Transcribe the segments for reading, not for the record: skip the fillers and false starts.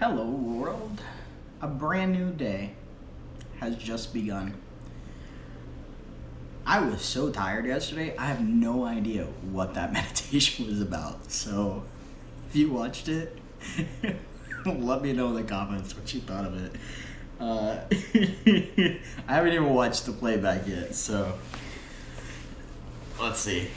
Hello world. A brand new day has just begun. I was so tired yesterday, I have no idea what that meditation was about. So if you watched it, let me know in the comments what you thought of it. I haven't even watched the playback yet, so let's see.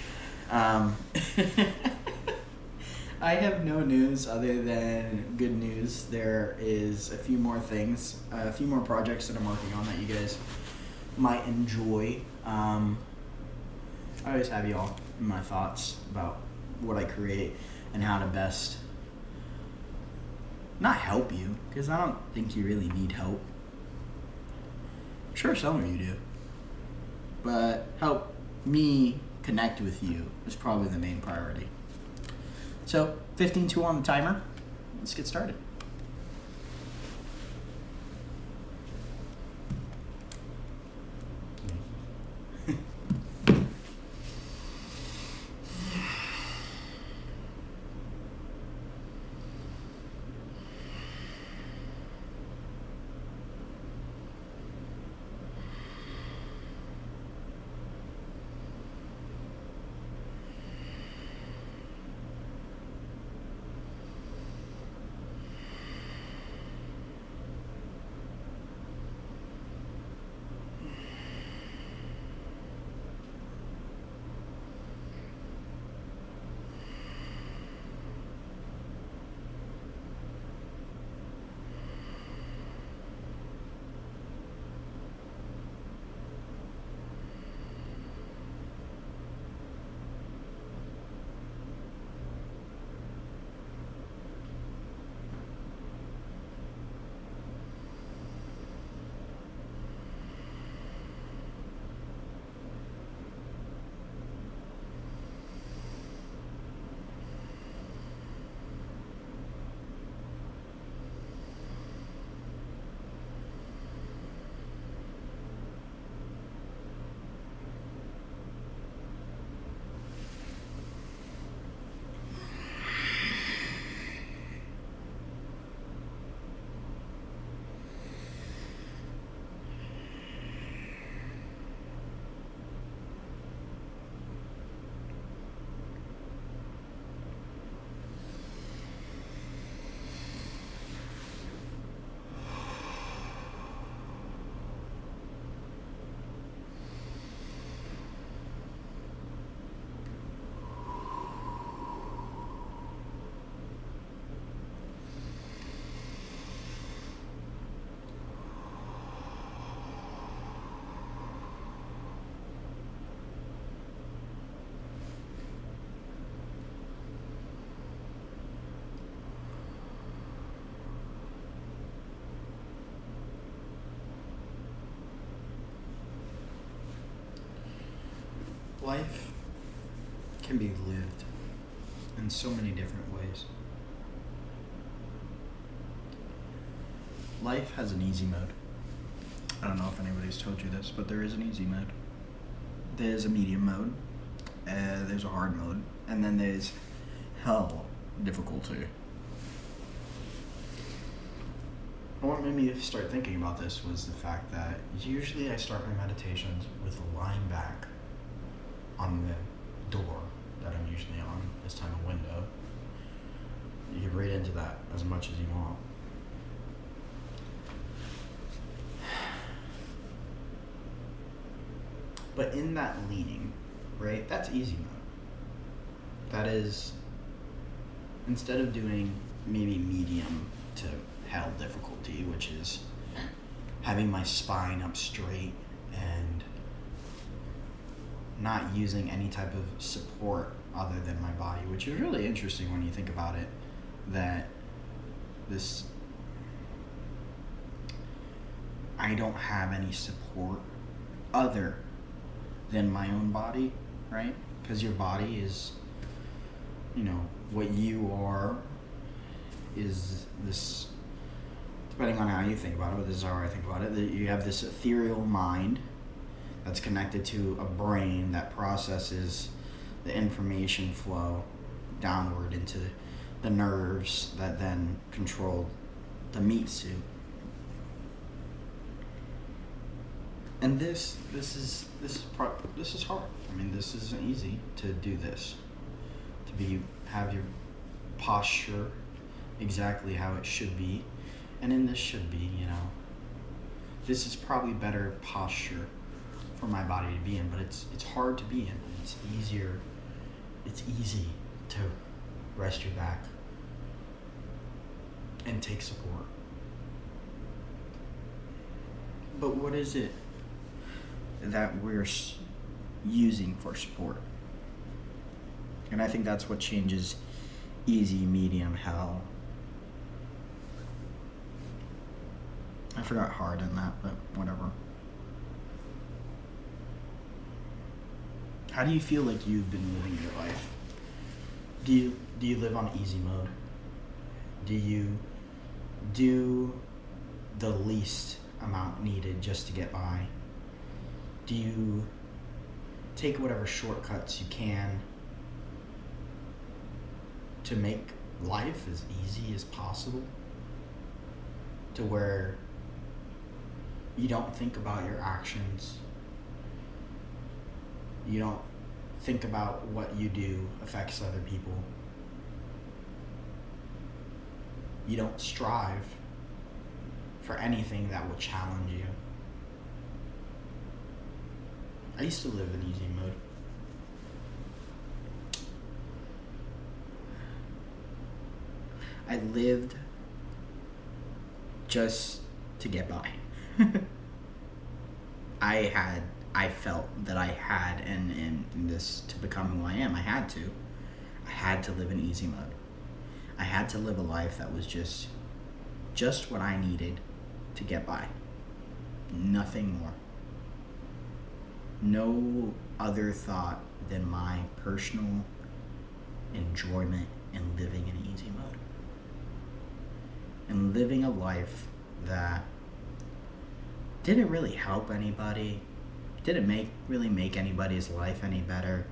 I have no news other than good news. There is a few more things, a few more projects that I'm working on that you guys might enjoy. I always have y'all in my thoughts about what I create and how to best not help you, because I don't think you really need help. I'm sure some of you do, but help me connect with you is probably the main priority. So 15-2 on the timer. Let's get started. Life can be lived in so many different ways. Life has an easy mode. I don't know if anybody's told you this, but there is an easy mode. There's a medium mode, there's a hard mode, and then there's hell difficulty. What made me start thinking about this was the fact that usually I start my meditations with lying back on the door that I'm usually on, this time a window. You can read into that as much as you want. But in that leaning, right, that's easy mode. That is, instead of doing maybe medium to hell difficulty, which is having my spine up straight and not using any type of support other than my body, which is really interesting when you think about it, that I don't have any support other than my own body, right? Because your body is, what you are is this, depending on how you think about it, but this is how I think about it, that you have this ethereal mind that's connected to a brain that processes the information flow downward into the nerves that then control the meat suit. And this is hard. I mean, this isn't easy to do this. Have your posture exactly how it should be, and in this should be, this is probably better posture for my body to be in, but it's hard to be in. It's easy to rest your back and take support. But what is it that we're using for support? And I think that's what changes easy, medium, hell. I forgot hard in that, but whatever. How do you feel like you've been living your life? Do you live on easy mode? Do you do the least amount needed just to get by? Do you take whatever shortcuts you can to make life as easy as possible, to where you don't think about your actions, you don't think about what you do affects other people, you don't strive for anything that will challenge you? I used to live in easy mode. I lived just to get by. I felt that I had, and in this, to become who I am, I had to live in easy mode. I had to live a life that was just what I needed to get by. Nothing more. No other thought than my personal enjoyment in living in easy mode. And living a life that didn't really help anybody, didn't really make anybody's life any better.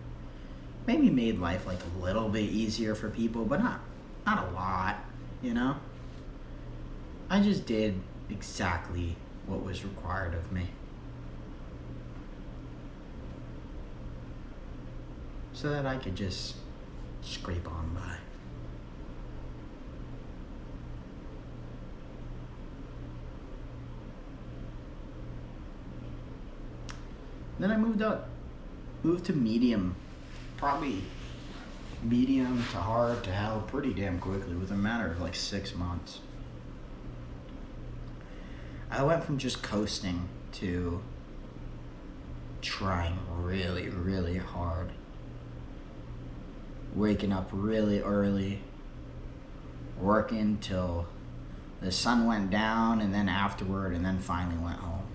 Maybe made life like a little bit easier for people, but not a lot, I just did exactly what was required of me, so that I could just scrape on by. Then I moved to medium, probably medium to hard to hell pretty damn quickly, within a matter of like 6 months. I went from just coasting to trying really, really hard. Waking up really early, working till the sun went down, and then afterward, and then finally went home.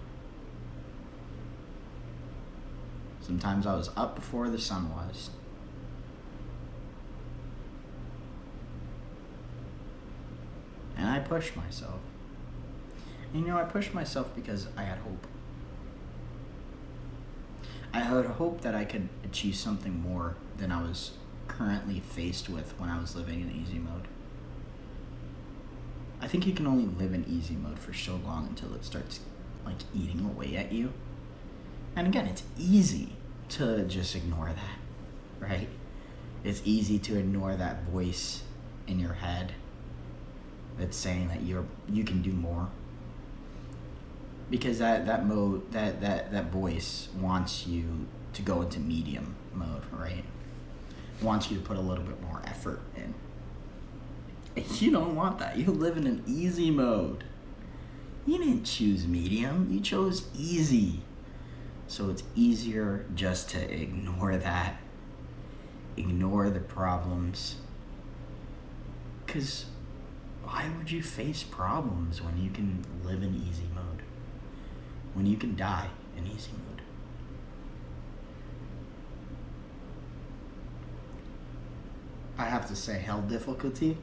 Sometimes I was up before the sun was. And I pushed myself. And I pushed myself because I had hope. I had hope that I could achieve something more than I was currently faced with when I was living in easy mode. I think you can only live in easy mode for so long until it starts eating away at you. And again, it's easy to just ignore that, right? It's easy to ignore that voice in your head that's saying that you can do more. Because that mode, that voice wants you to go into medium mode, right? Wants you to put a little bit more effort in. You don't want that. You live in an easy mode. You didn't choose medium, you chose easy. So it's easier just to ignore that, ignore the problems. Because why would you face problems when you can live in easy mode? When you can die in easy mode? I have to say, hell difficulty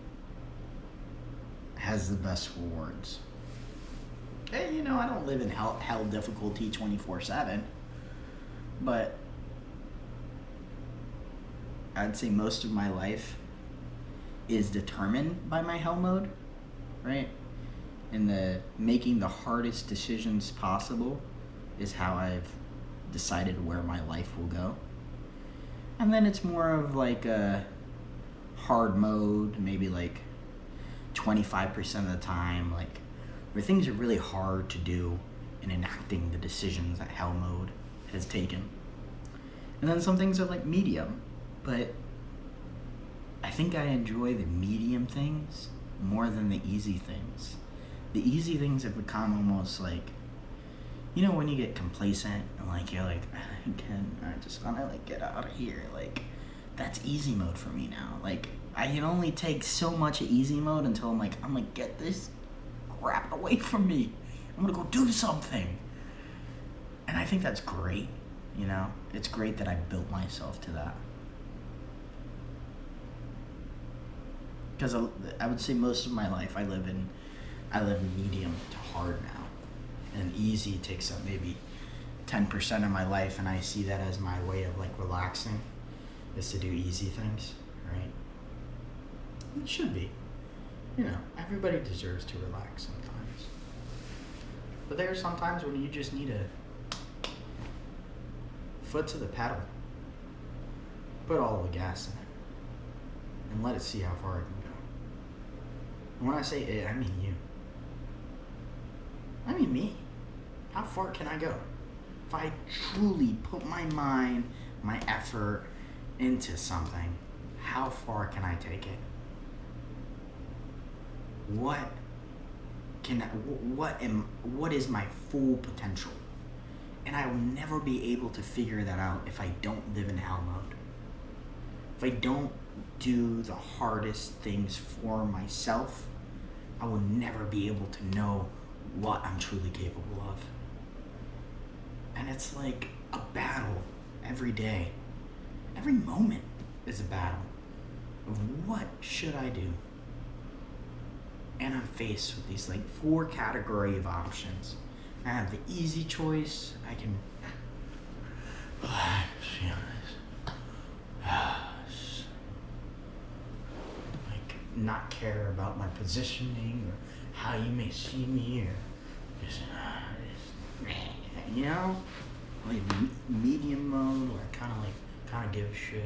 has the best rewards. Hey, I don't live in hell difficulty 24/7, but I'd say most of my life is determined by my hell mode, right? and the making the hardest decisions possible is how I've decided where my life will go. And then it's more of like a hard mode, maybe like 25% of the time, like where things are really hard to do in enacting the decisions that hell mode has taken. And then some things are like medium, but I think I enjoy the medium things more than the easy things. The easy things have become almost like, you know, when you get complacent and like you're like, I just wanna like get out of here. Like, that's easy mode for me now. Like, I can only take so much of easy mode until I'm like, get this crap away from me. I'm gonna go do something. And I think that's great, you know? It's great that I built myself to that. Because I would say most of my life I live medium to hard now. And easy takes up maybe 10% of my life, and I see that as my way of like relaxing, is to do easy things, right? It should be. You know, everybody deserves to relax sometimes. But there are some times when you just need a foot to the pedal. Put all the gas in it. And let it see how far it can go. And when I say it, I mean you. I mean me. How far can I go? If I truly put my mind, my effort into something, how far can I take it? What is my full potential? And I will never be able to figure that out if I don't live in hell mode. If I don't do the hardest things for myself, I will never be able to know what I'm truly capable of. And it's like a battle every day. Every moment is a battle of what should I do? And I'm faced with these like 4 category of options. I have the easy choice. I can like not care about my positioning or how you may see me, or just you know, like medium mode where I kind of give a shit.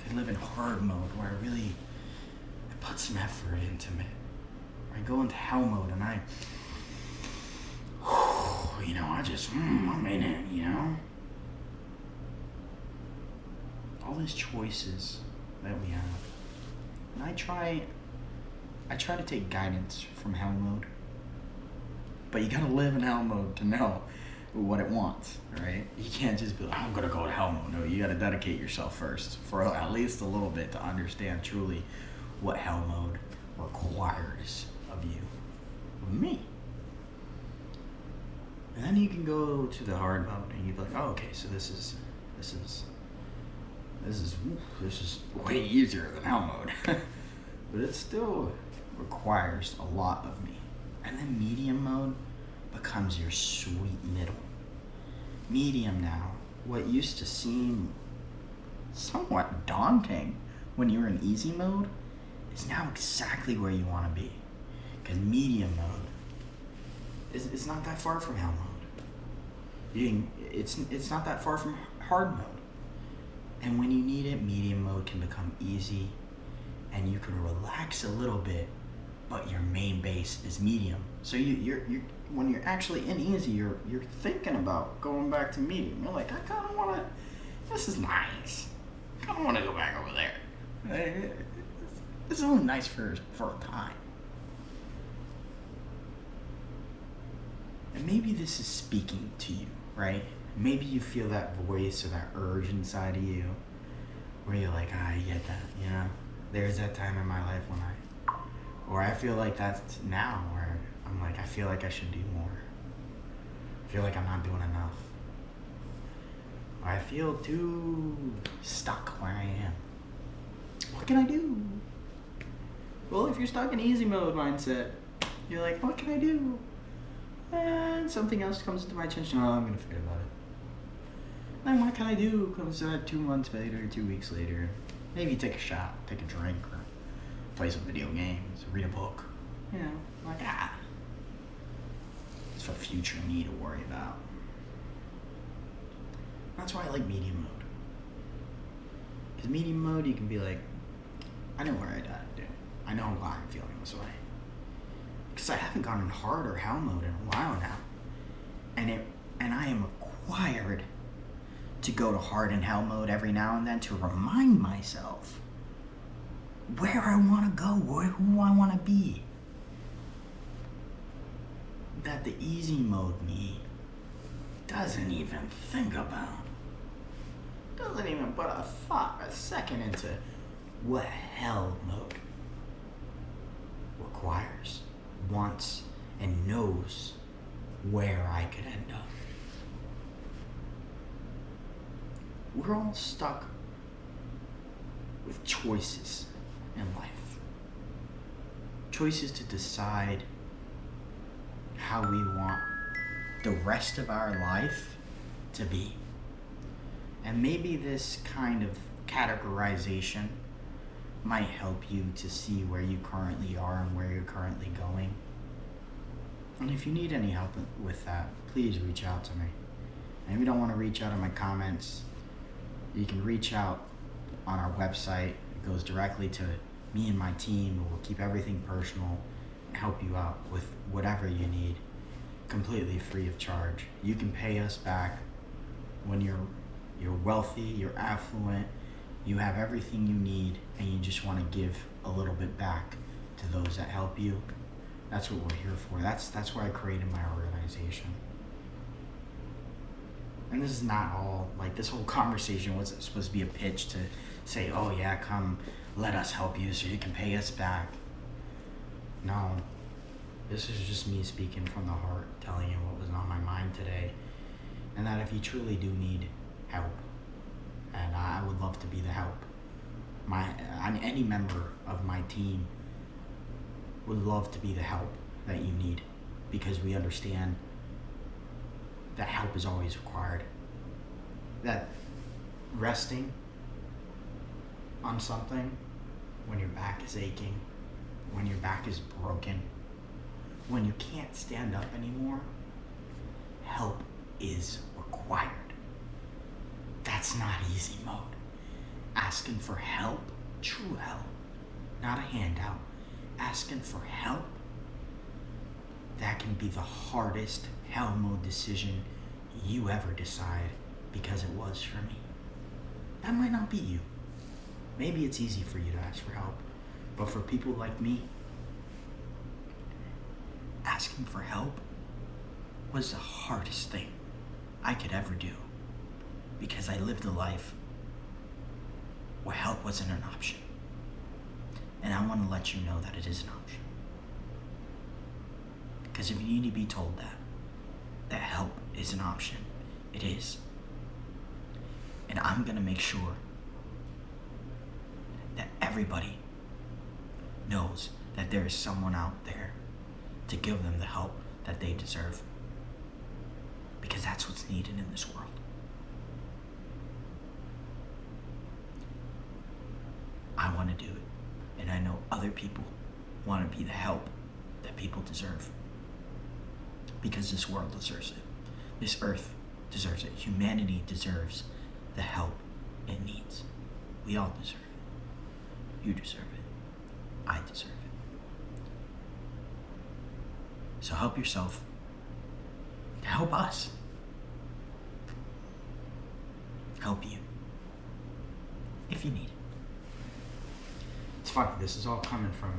I live in hard mode where I put some effort into it. I go into hell mode and you know, I'm in it, you know? All these choices that we have. And I try to take guidance from hell mode. But you gotta live in hell mode to know what it wants, right? You can't just be like, I'm gonna go to hell mode. No, you gotta dedicate yourself first for at least a little bit to understand truly what hell mode requires of you, of me. And then you can go to the hard mode and you'd be like, oh, okay, so this is way easier than hell mode. But it still requires a lot of me. And then medium mode becomes your sweet middle. Medium now, what used to seem somewhat daunting when you were in easy mode, is now exactly where you want to be. Because medium mode is not that far from hell mode. It's not that far from hard mode. And when you need it, medium mode can become easy, and you can relax a little bit, but your main base is medium. So you're when you're actually in easy, you're thinking about going back to medium. You're like, I kind of want to. This is nice. I kind of want to go back over there. This is only nice for a time. And maybe this is speaking to you, right? Maybe you feel that voice or that urge inside of you where you're like, I get that, you know? There's that time in my life when I feel like that's now where I'm like, I feel like I should do more. I feel like I'm not doing enough. Or I feel too stuck where I am. What can I do? Well, if you're stuck in easy mode mindset, you're like, what can I do? And something else comes into my attention. Oh, I'm gonna forget about it. Then what can I do? Comes 2 months later, 2 weeks later. Maybe take a shot, take a drink, or play some video games, read a book. You know, a future me to worry about. That's why I like medium mode. Because medium mode, you can be like, I know what I gotta do. I know why I'm feeling this way. Because I haven't gone in hard or hell mode in a while now. And I am required to go to hard and hell mode every now and then to remind myself where I want to go, who I want to be. That the easy mode me doesn't even think about. Doesn't even put a second into what hell mode requires, wants, and knows where I could end up. We're all stuck with choices in life. Choices to decide how we want the rest of our life to be. And maybe this kind of categorization might help you to see where you currently are and where you're currently going. And if you need any help with that, please reach out to me. And if you don't want to reach out in my comments, you can reach out on our website. It goes directly to me and my team. We'll keep everything personal and help you out with whatever you need, completely free of charge. You can pay us back when you're wealthy, you're affluent, you have everything you need, and you just want to give a little bit back to those that help you. That's what we're here for. That's why I created my organization. And this is not all, like, this whole conversation wasn't supposed to be a pitch to say, oh yeah, come, let us help you so you can pay us back. No, this is just me speaking from the heart, telling you what was on my mind today. And that if you truly do need help, and I would love to be the help. Any member of my team would love to be the help that you need, because we understand that help is always required. That resting on something when your back is aching, when your back is broken, when you can't stand up anymore, help is required. That's not easy mode. Asking for help, true help, not a handout. Asking for help, that can be the hardest hell mode decision you ever decide, because it was for me. That might not be you. Maybe it's easy for you to ask for help, but for people like me, asking for help was the hardest thing I could ever do, because I lived a life where help wasn't an option. And I want to let you know that it is an option. Because if you need to be told that help is an option, it is. And I'm going to make sure that everybody knows that there is someone out there to give them the help that they deserve. Because that's what's needed in this world. I want to do it. And I know other people want to be the help that people deserve. Because this world deserves it. This earth deserves it. Humanity deserves the help it needs. We all deserve it. You deserve it. I deserve it. So help yourself to help us. Help you. If you need it. It's funny, this is all coming from,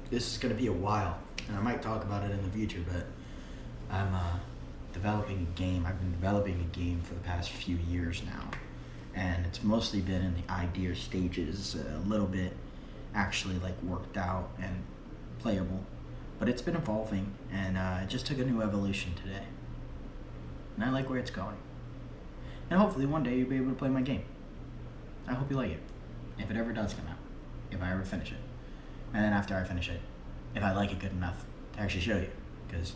this is going to be a while, and I might talk about it in the future, but I'm developing a game. I've been developing a game for the past few years now, and it's mostly been in the idea stages, a little bit actually like worked out and playable, but it's been evolving, and it just took a new evolution today, and I like where it's going, and hopefully one day you'll be able to play my game. I hope you like it. If it ever does come out, if I ever finish it, and then after I finish it, if I like it good enough to actually show you, because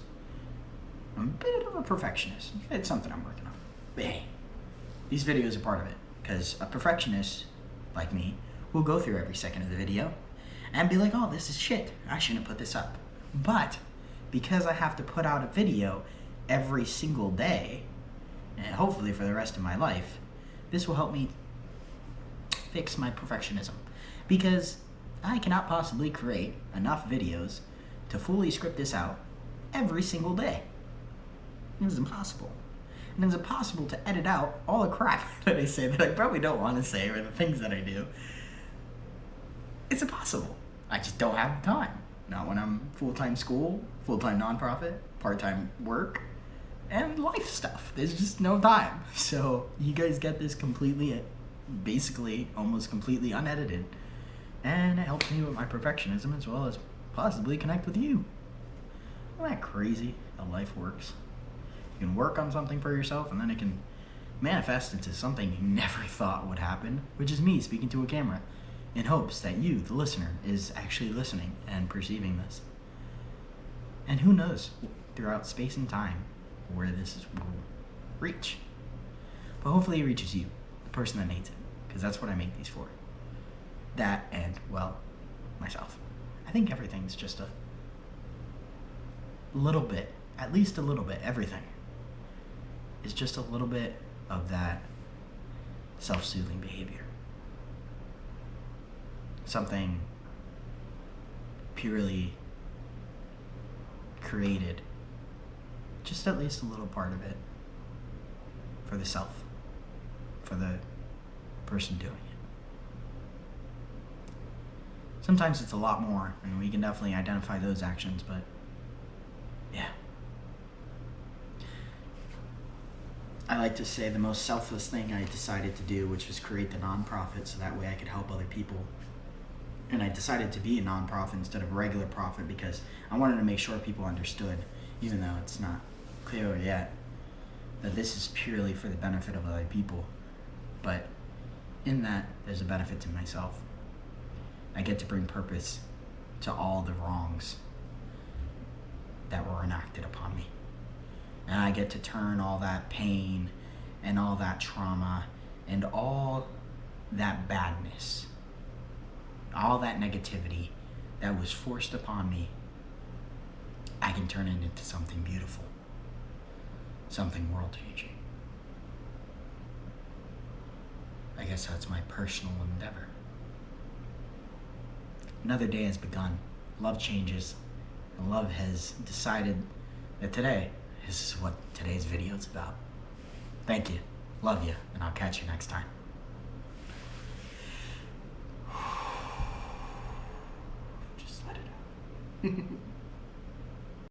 I'm a bit of a perfectionist. It's something I'm working on. But hey, these videos are part of it, because a perfectionist like me will go through every second of the video and be like, oh, this is shit. I shouldn't put this up. But because I have to put out a video every single day, and hopefully for the rest of my life, this will help me fix my perfectionism. Because I cannot possibly create enough videos to fully script this out every single day. It is impossible. And it's impossible to edit out all the crap that I say that I probably don't want to say, or the things that I do. It's impossible. I just don't have the time. Not when I'm full-time school, full-time nonprofit, part-time work, and life stuff. There's just no time. So you guys get this completely, basically almost completely unedited, and it helps me with my perfectionism as well as possibly connect with you. Isn't that crazy how life works? You can work on something for yourself, and then it can manifest into something you never thought would happen, which is me speaking to a camera in hopes that you, the listener, is actually listening and perceiving this. And who knows, throughout space and time, where this will reach. But hopefully it reaches you, the person that needs it, because that's what I make these for. That and, well, myself. I think everything's just a little bit, at least a little bit, everything is just a little bit of that self-soothing behavior. Something purely created, just at least a little part of it for the self, for the person doing it. Sometimes it's a lot more, and we can definitely identify those actions, but yeah. I like to say the most selfless thing I decided to do, which was create the nonprofit so that way I could help other people. And I decided to be a nonprofit instead of a regular profit because I wanted to make sure people understood, even though it's not clear yet, that this is purely for the benefit of other people. But in that, there's a benefit to myself. I get to bring purpose to all the wrongs that were enacted upon me. And I get to turn all that pain and all that trauma and all that badness, all that negativity that was forced upon me, I can turn it into something beautiful, something world-changing. I guess that's my personal endeavor. Another day has begun. Love changes, and love has decided that today, this is what today's video is about. Thank you, love you, and I'll catch you next time. Just let it out.